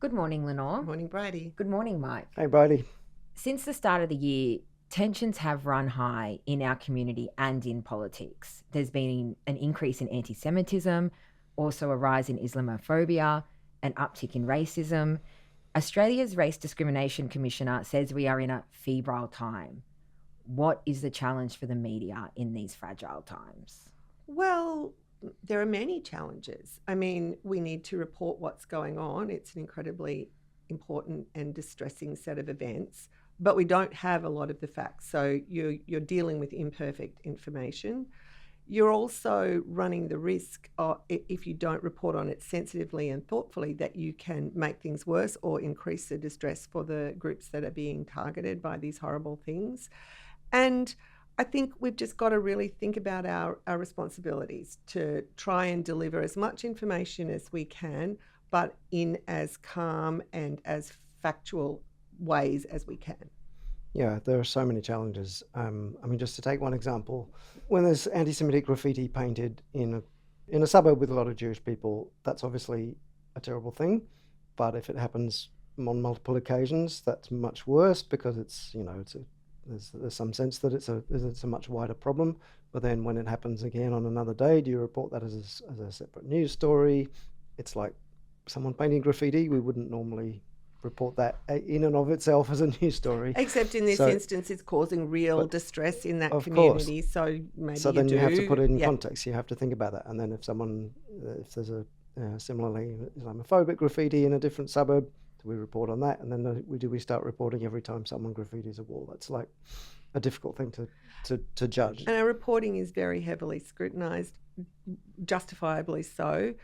Good morning, Lenore. Morning, Bridie. Good morning, Mike. Hey, Bridie. Since the start of the year, tensions have run high in our community and in politics. There's been an increase in anti-Semitism, also a rise in Islamophobia, an uptick in racism. Australia's Race Discrimination Commissioner says we are in a febrile time. What is the challenge for the media in these fragile times? Well, there are many challenges. I mean, we need to report what's going on. It's an incredibly important and distressing set of events, but we don't have a lot of the facts. So you're dealing with imperfect information. You're also running the risk, if you don't report on it sensitively and thoughtfully, that you can make things worse or increase the distress for the groups that are being targeted by these horrible things. And I think we've just got to really think about our responsibilities to try and deliver as much information as we can, but in as calm and as factual ways as we can. Yeah, there are so many challenges. Just to take one example, when there's anti-Semitic graffiti painted in a suburb with a lot of Jewish people, that's obviously a terrible thing. But if it happens on multiple occasions, that's much worse because there's some sense that it's a much wider problem. But then when it happens again on another day, do you report that as a separate news story? It's like someone painting graffiti. We wouldn't normally report that in and of itself as a news story. Except in this instance, it's causing real distress in that community. Course. So maybe you have to put it in context. You have to think about that. And then if there's a similarly Islamophobic graffiti in a different suburb, do we report on that? And then we start reporting every time someone graffitis a wall? That's like a difficult thing to judge. And our reporting is very heavily scrutinised, justifiably so,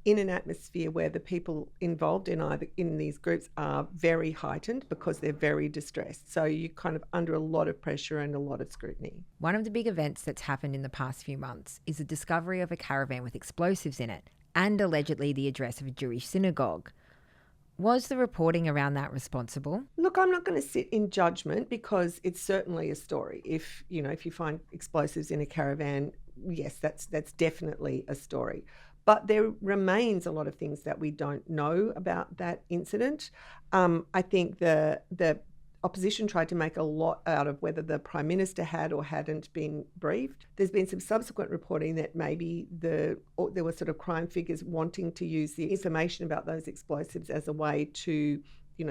in an atmosphere where the people involved in these groups are very heightened because they're very distressed. So you're kind of under a lot of pressure and a lot of scrutiny. One of the big events that's happened in the past few months is the discovery of a caravan with explosives in it and allegedly the address of a Jewish synagogue. Was the reporting around that responsible? Look, I'm not going to sit in judgment because it's certainly a story. If you find explosives in a caravan, yes, that's definitely a story. But there remains a lot of things that we don't know about that incident. I think the opposition tried to make a lot out of whether the Prime Minister had or hadn't been briefed. There's been some subsequent reporting that maybe there were sort of crime figures wanting to use the information about those explosives as a way to,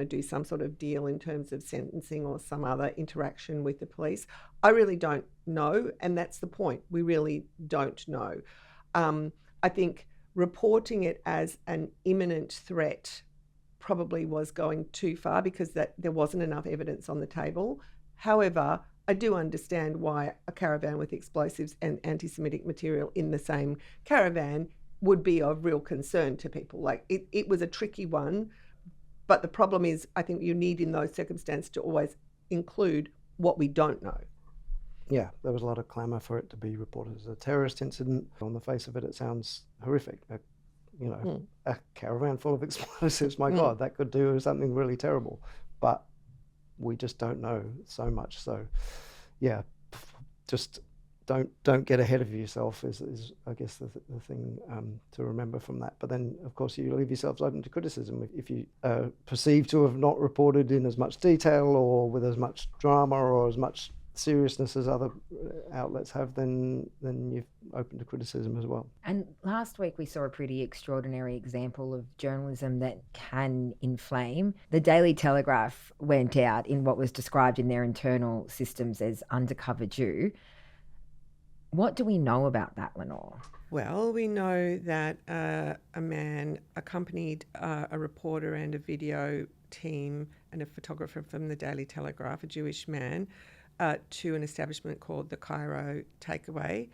do some sort of deal in terms of sentencing or some other interaction with the police. I really don't know, and that's the point. We really don't know. I think reporting it as an imminent threat probably was going too far because there wasn't enough evidence on the table. However, I do understand why a caravan with explosives and anti-Semitic material in the same caravan would be of real concern to people. Like it was a tricky one, but the problem is I think you need in those circumstances to always include what we don't know. Yeah, there was a lot of clamour for it to be reported as a terrorist incident. On the face of it, it sounds horrific. A caravan full of explosives, my God, that could do something really terrible. But we just don't know so much. So, yeah, just don't get ahead of yourself is I guess, the thing to remember from that. But then, of course, you leave yourselves open to criticism. If you are perceived to have not reported in as much detail or with as much drama or as much seriousness as other outlets have, then you're open to criticism as well. And last week we saw a pretty extraordinary example of journalism that can inflame. The Daily Telegraph went out in what was described in their internal systems as Undercover Jew. What do we know about that, Lenore? Well, we know that a man accompanied a reporter and a video team and a photographer from the Daily Telegraph, a Jewish man, to an establishment called the Cairo Takeaway.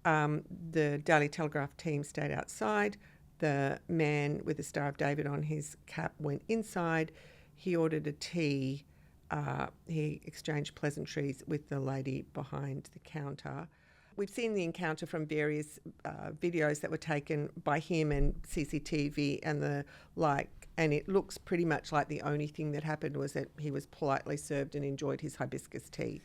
The Daily Telegraph team stayed outside. The man with the Star of David on his cap went inside. He ordered a tea. He exchanged pleasantries with the lady behind the counter. We've seen the encounter from various videos that were taken by him and CCTV and the like, and it looks pretty much like the only thing that happened was that he was politely served and enjoyed his hibiscus tea.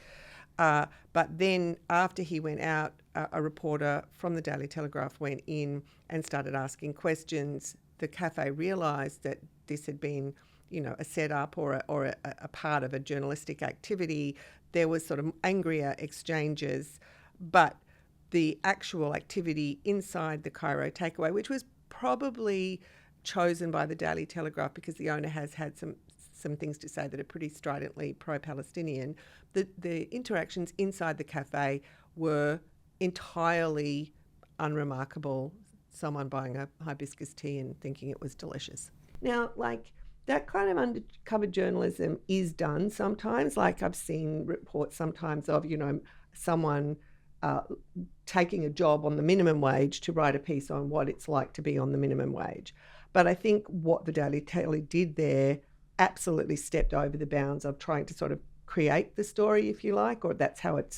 But then after he went out, a reporter from the Daily Telegraph went in and started asking questions. The cafe realised that this had been, you know, a setup or a part of a journalistic activity. There was sort of angrier exchanges, but the actual activity inside the Cairo takeaway, which was probably chosen by the Daily Telegraph because the owner has had some things to say that are pretty stridently pro-Palestinian, the interactions inside the cafe were entirely unremarkable. Someone buying a hibiscus tea and thinking it was delicious. Now, like, that kind of undercover journalism is done sometimes. Like, I've seen reports sometimes of, you know, someone taking a job on the minimum wage to write a piece on what it's like to be on the minimum wage. But I think what the Daily Taylor did there absolutely stepped over the bounds of trying to sort of create the story, if you like, or that's how it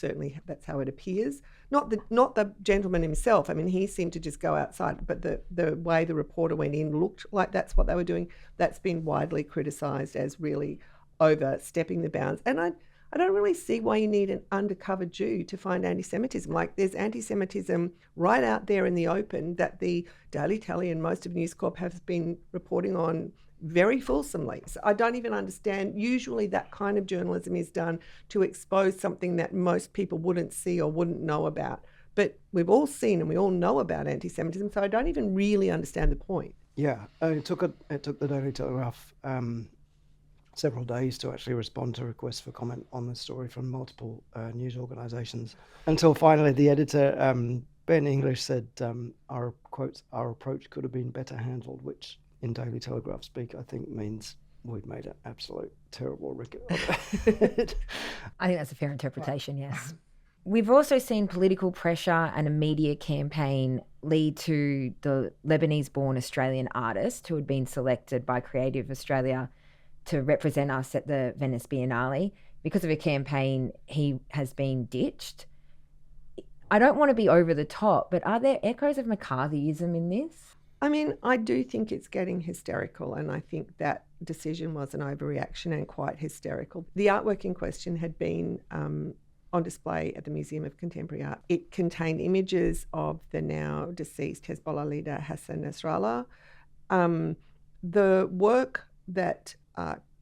appears. Not the gentleman himself. I mean, he seemed to just go outside, but the way the reporter went in looked like that's what they were doing. That's been widely criticised as really overstepping the bounds. And I don't really see why you need an undercover Jew to find anti-Semitism. Like, there's anti-Semitism right out there in the open that the Daily Tally and most of News Corp have been reporting on very fulsomely. So I don't even understand. Usually that kind of journalism is done to expose something that most people wouldn't see or wouldn't know about. But we've all seen and we all know about anti-Semitism, so I don't even really understand the point. Yeah, it took the Daily Telegraph several days to actually respond to requests for comment on the story from multiple news organisations, until finally the editor, Ben English, said, our approach could have been better handled, which in Daily Telegraph speak, I think means we've made an absolute terrible record of it. I think that's a fair interpretation, yes. We've also seen political pressure and a media campaign lead to the Lebanese-born Australian artist who had been selected by Creative Australia to represent us at the Venice Biennale. Because of a campaign, he has been ditched. I don't want to be over the top, but are there echoes of McCarthyism in this? I mean, I do think it's getting hysterical, and I think that decision was an overreaction and quite hysterical. The artwork in question had been on display at the Museum of Contemporary Art. It contained images of the now deceased Hezbollah leader Hassan Nasrallah. The work that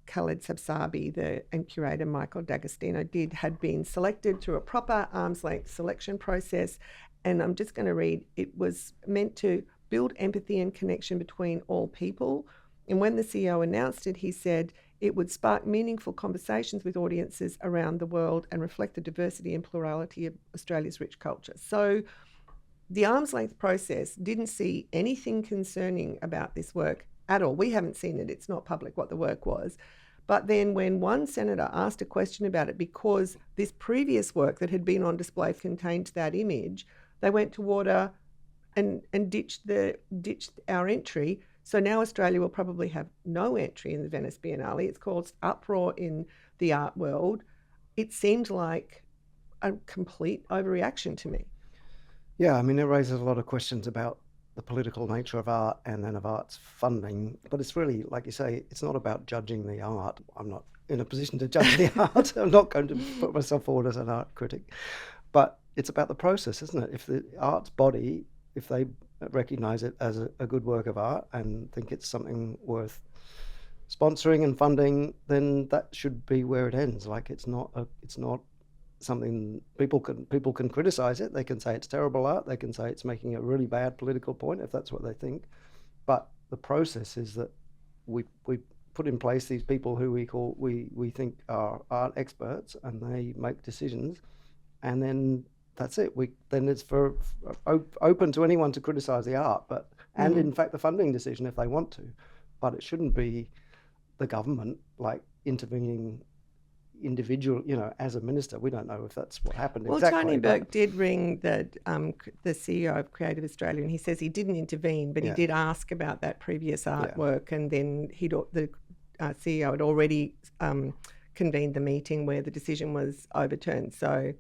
Khaled Sabsabi and curator Michael D'Agostino had been selected through a proper arm's length selection process, and I'm just going to read. It was meant to build empathy and connection between all people. And when the CEO announced it, he said it would spark meaningful conversations with audiences around the world and reflect the diversity and plurality of Australia's rich culture. So the arm's length process didn't see anything concerning about this work at all. We haven't seen it. It's not public what the work was. But then when one senator asked a question about it because this previous work that had been on display contained that image, they went to water and ditched our entry. So now Australia will probably have no entry in the Venice Biennale. It's caused uproar in the art world. It seemed like a complete overreaction to me. Yeah, I mean, it raises a lot of questions about the political nature of art and then of art's funding. But it's really, like you say, it's not about judging the art. I'm not in a position to judge the art. I'm not going to put myself forward as an art critic. But it's about the process, isn't it? If the art's body, if they recognise it as a good work of art and think it's something worth sponsoring and funding, then that should be where it ends. Like, it's not something people can criticise it. They can say it's terrible art. They can say it's making a really bad political point if that's what they think. But the process is that we put in place these people who we think are art experts, and they make decisions, and then that's it. Then it's open to anyone to criticise the art, and in fact the funding decision if they want to, but it shouldn't be the government like intervening individual. As a minister, we don't know if that's what happened. Well, exactly. Tony Burke did ring the CEO of Creative Australia, and he says he didn't intervene, but he did ask about that previous artwork, and then the CEO had already convened the meeting where the decision was overturned. So.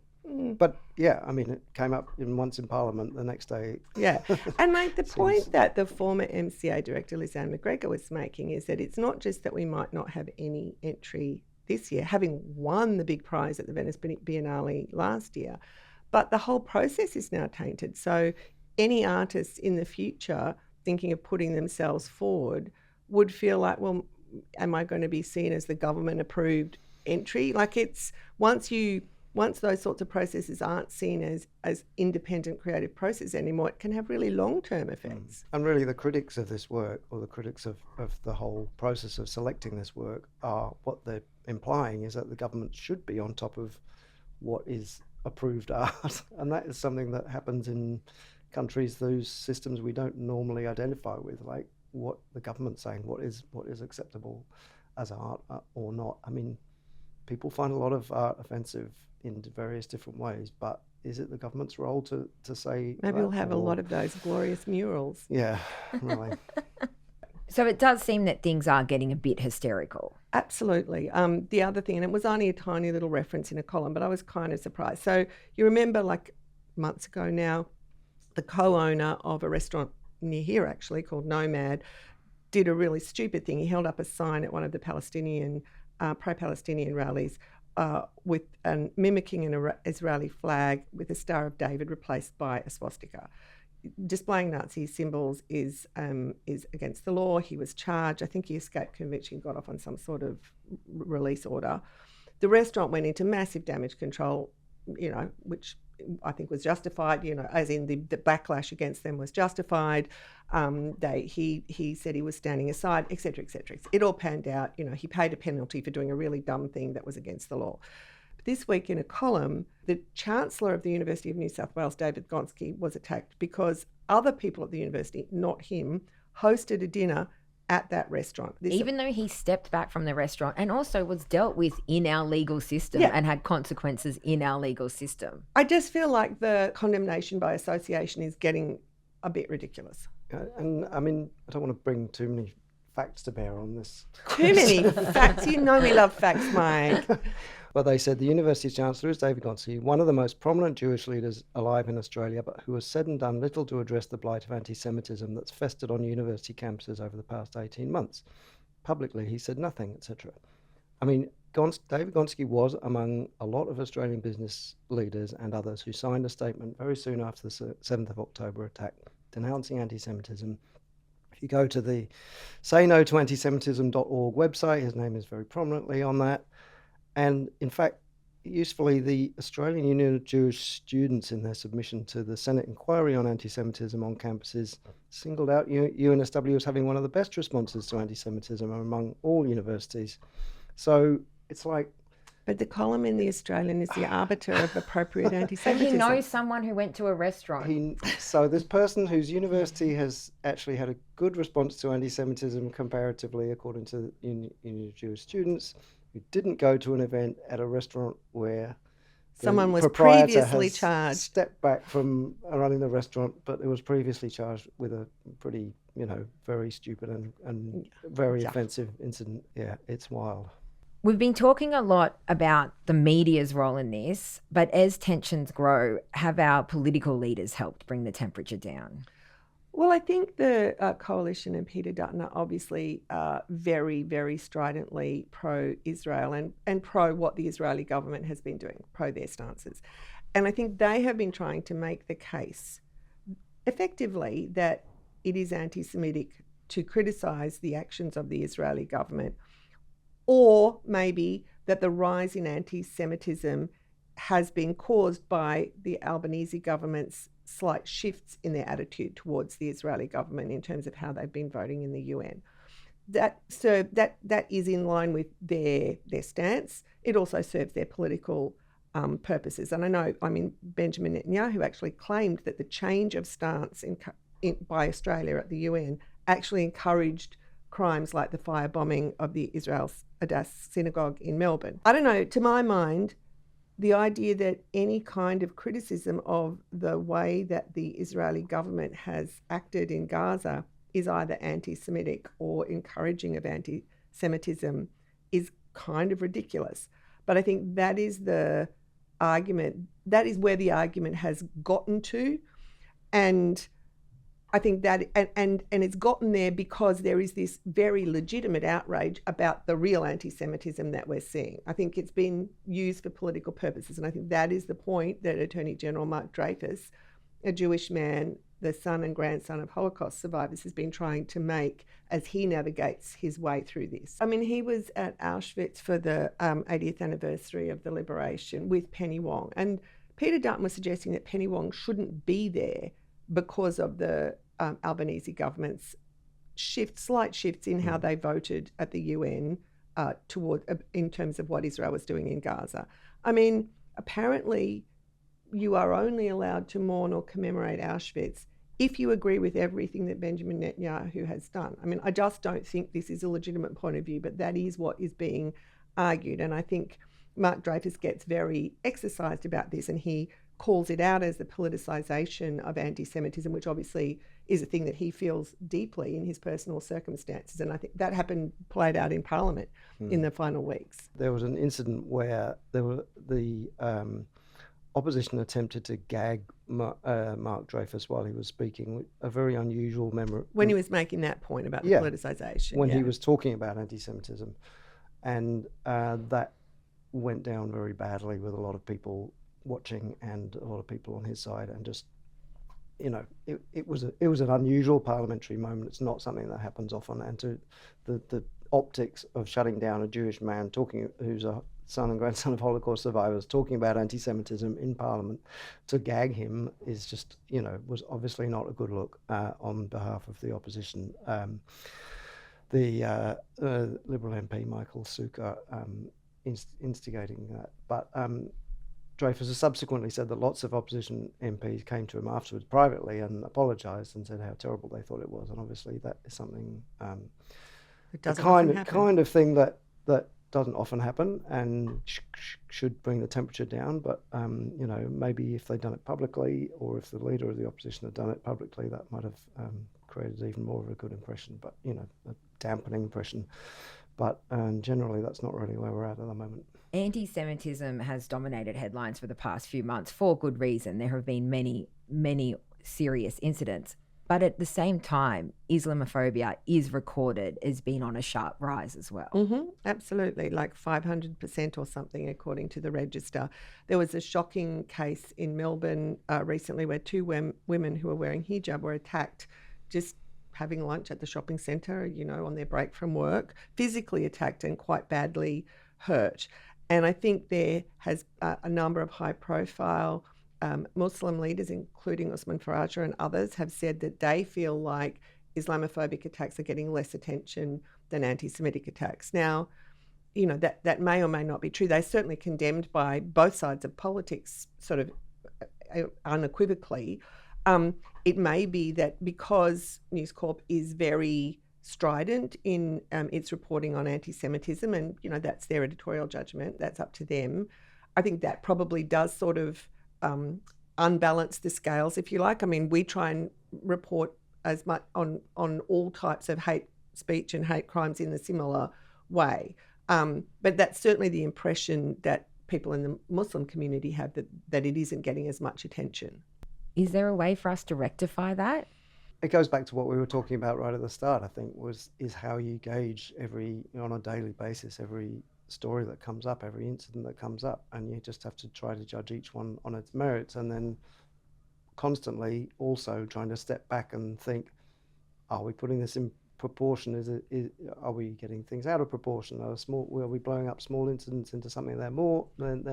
But yeah, I mean, it came up once in Parliament the next day. Yeah, and like the point that the former MCA director Lisanne McGregor was making is that it's not just that we might not have any entry this year, having won the big prize at the Venice Biennale last year, but the whole process is now tainted. So any artists in the future thinking of putting themselves forward would feel like, well, am I going to be seen as the government approved entry? Like, it's once those sorts of processes aren't seen as independent creative process anymore, it can have really long-term effects. And really the critics of this work, or the critics of the whole process of selecting this work, are what they're implying is that the government should be on top of what is approved art. And that is something that happens in countries, those systems we don't normally identify with, like what the government's saying, what is acceptable as art or not. I mean, people find a lot of art offensive in various different ways, but is it the government's role to say maybe we'll have a lot of those glorious murals? Yeah, really. So it does seem that things are getting a bit hysterical. Absolutely. The other thing, and it was only a tiny little reference in a column, but I was kind of surprised. So you remember, like months ago now, the co-owner of a restaurant near here, actually, called Nomad, did a really stupid thing. He held up a sign at one of the Palestinian pro-Palestinian rallies with mimicking an Israeli flag with a Star of David replaced by a swastika. Displaying Nazi symbols is against the law. He was charged. I think he escaped conviction, got off on some sort of release order. The restaurant went into massive damage control, which I think was justified, as in the backlash against them was justified. He said he was standing aside, etc., etc. It all panned out. He paid a penalty for doing a really dumb thing that was against the law. But this week in a column, the Chancellor of the University of New South Wales, David Gonski, was attacked because other people at the university, not him, hosted a dinner at that restaurant. Even though he stepped back from the restaurant and also was dealt with in our legal system and had consequences in our legal system. I just feel like the condemnation by association is getting a bit ridiculous. And I mean, I don't want to bring too many facts to bear on this. Too many facts. You know we love facts, Mike. But they said the university's chancellor is David Gonski, one of the most prominent Jewish leaders alive in Australia, but who has said and done little to address the blight of anti-Semitism that's festered on university campuses over the past 18 months. Publicly, he said nothing, etc. I mean, David Gonski was among a lot of Australian business leaders and others who signed a statement very soon after the 7th of October attack, denouncing anti-Semitism. If you go to the saynotoantisemitism.org website, his name is very prominently on that. And in fact, usefully, the Australian Union of Jewish Students, in their submission to the Senate inquiry on anti-Semitism on campuses, singled out UNSW as having one of the best responses to anti-Semitism among all universities. So it's like... But the column in The Australian is the arbiter of appropriate anti-Semitism. But he knows someone who went to a restaurant. So this person whose university has actually had a good response to anti-Semitism comparatively, according to the Union of Jewish Students, who didn't go to an event at a restaurant where someone was proprietor previously has charged. Stepped back from running the restaurant, but it was previously charged with a pretty, very stupid and very offensive incident. Yeah, it's wild. We've been talking a lot about the media's role in this, but as tensions grow, have our political leaders helped bring the temperature down? Well, I think the Coalition and Peter Dutton are obviously very, very stridently pro-Israel and pro what the Israeli government has been doing, pro their stances. And I think they have been trying to make the case effectively that it is anti-Semitic to criticise the actions of the Israeli government, or maybe that the rise in anti-Semitism has been caused by the Albanese government's slight shifts in their attitude towards the Israeli government in terms of how they've been voting in the UN. That is in line with their stance. It also serves their political purposes. And Benjamin Netanyahu actually claimed that the change of stance by Australia at the UN actually encouraged crimes like the firebombing of the Israel's Adass synagogue in Melbourne. I don't know, to my mind, the idea that any kind of criticism of the way that the Israeli government has acted in Gaza is either anti-Semitic or encouraging of anti-Semitism is kind of ridiculous. But I think that is the argument, that is where the argument has gotten to. And I think that, and it's gotten there because there is this very legitimate outrage about the real anti-Semitism that we're seeing. I think it's been used for political purposes, and I think that is the point that Attorney General Mark Dreyfus, a Jewish man the son and grandson of Holocaust survivors, has been trying to make as he navigates his way through this. I mean, he was at Auschwitz for the 80th anniversary of the liberation with Penny Wong. And Peter Dutton was suggesting that Penny Wong shouldn't be there because of the Albanese government's slight shifts in how they voted at the UN in terms of what Israel was doing in Gaza. I mean, apparently you are only allowed to mourn or commemorate Auschwitz if you agree with everything that Benjamin Netanyahu has done. I mean, I just don't think this is a legitimate point of view, but that is what is being argued. And I think Mark Dreyfus gets very exercised about this, and he calls it out as the politicization of anti-Semitism, which obviously is a thing that he feels deeply in his personal circumstances. And I think that played out in Parliament in the final weeks. There was an incident where the opposition attempted to gag Mark Dreyfus while he was speaking, a very unusual memory. When he was making that point about the politicisation. When he was talking about anti-Semitism. And that went down very badly with a lot of people watching and a lot of people on his side, and just, it was an unusual parliamentary moment. It's not something that happens often, and to the optics of shutting down a Jewish man who's a son and grandson of Holocaust survivors talking about anti-Semitism in Parliament, to gag him is just, was obviously not a good look on behalf of the opposition. The Liberal MP Michael Sukkar instigating that, but Dreyfus has subsequently said that lots of opposition MPs came to him afterwards privately and apologised and said how terrible they thought it was, and obviously that is something the kind of thing that doesn't often happen and should bring the temperature down. But maybe if they'd done it publicly, or if the leader of the opposition had done it publicly, that might have created even more of a good impression, but a dampening impression. But generally, that's not really where we're at the moment. Anti-Semitism has dominated headlines for the past few months for good reason. There have been many, many serious incidents. But at the same time, Islamophobia is recorded as being on a sharp rise as well. Mm-hmm, absolutely, like 500% or something, according to the register. There was a shocking case in Melbourne recently where two women who were wearing hijab were attacked just having lunch at the shopping centre, on their break from work, physically attacked and quite badly hurt. And I think there has a number of high-profile Muslim leaders, including Usman Faraja and others, have said that they feel like Islamophobic attacks are getting less attention than anti-Semitic attacks. Now, that may or may not be true. They're certainly condemned by both sides of politics sort of unequivocally. It may be that because News Corp is very strident in its reporting on anti-Semitism, and that's their editorial judgment, that's up to them. I think that probably does sort of unbalance the scales, if you like. I mean, we try and report as much on all types of hate speech and hate crimes in a similar way. But that's certainly the impression that people in the Muslim community have, that it isn't getting as much attention. Is there a way for us to rectify that? It goes back to what we were talking about right at the start, I think, is how you gauge on a daily basis, every story that comes up, every incident that comes up, and you just have to try to judge each one on its merits, and then constantly also trying to step back and think, are we putting this in proportion? Are we getting things out of proportion? Are we blowing up small incidents into something they're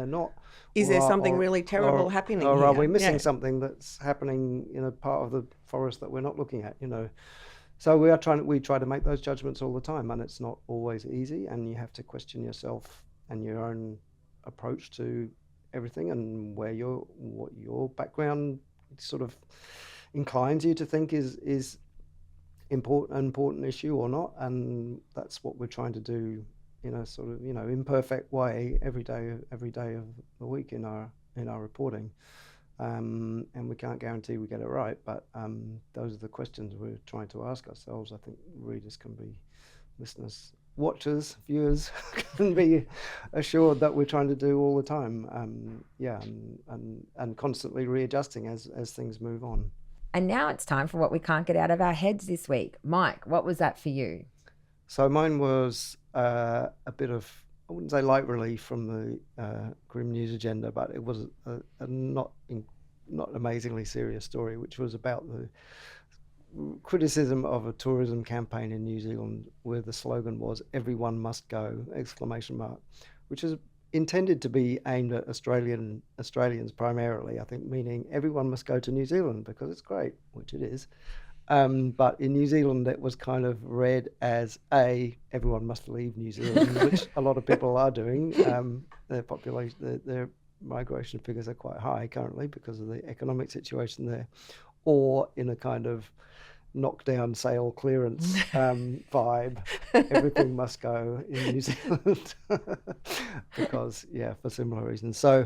not? Is there something really terrible happening or here? Are we missing something that's happening in a part of the forest that we're not looking at? So we try to make those judgments all the time, and it's not always easy, and you have to question yourself and your own approach to everything, and what your background sort of inclines you to think is important issue or not, and that's what we're trying to do in a sort of imperfect way every day of the week in our reporting. And we can't guarantee we get it right, but those are the questions we're trying to ask ourselves. I think readers can be, listeners, watchers, viewers can be assured that we're trying to do all the time, and constantly readjusting as things move on. And now it's time for what we can't get out of our heads this week. Mike, what was that for you? So mine was a bit of, I wouldn't say light relief from the grim news agenda, but it was a not not amazingly serious story, which was about the criticism of a tourism campaign in New Zealand where the slogan was "Everyone must go!" ! Which is intended to be aimed at Australians primarily, I think, meaning everyone must go to New Zealand because it's great, which it is. But in New Zealand, it was kind of read as everyone must leave New Zealand, which a lot of people are doing. Their population, their migration figures are quite high currently because of the economic situation there, or in a kind of knockdown sale clearance vibe. Everything must go in New Zealand because, for similar reasons. So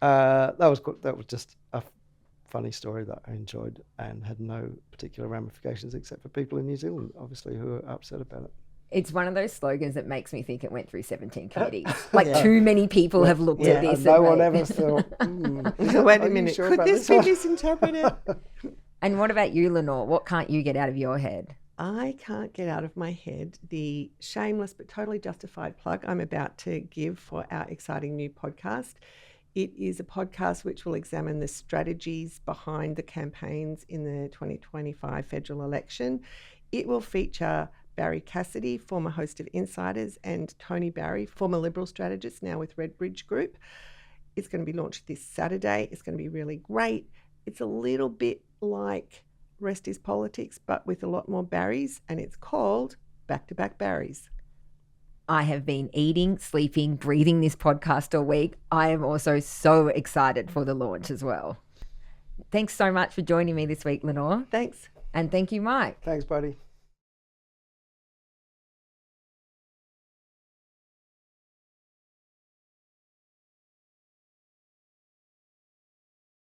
that was just a funny story that I enjoyed and had no particular ramifications except for people in New Zealand, obviously, who are upset about it. It's one of those slogans that makes me think it went through 17 committees. Too many people have looked at this. No one ever thought, wait a minute, could this be misinterpreted? And what about you, Lenore? What can't you get out of your head? I can't get out of my head the shameless but totally justified plug I'm about to give for our exciting new podcast. It is a podcast which will examine the strategies behind the campaigns in the 2025 federal election. It will feature Barry Cassidy, former host of Insiders, and Tony Barry, former Liberal strategist, now with Redbridge Group. It's going to be launched this Saturday. It's going to be really great. It's a little bit like Rest is Politics, but with a lot more Barrys, and it's called Back to Back Barrys. I have been eating, sleeping, breathing this podcast all week. I am also so excited for the launch as well. Thanks so much for joining me this week, Lenore. Thanks. And thank you, Mike. Thanks, buddy.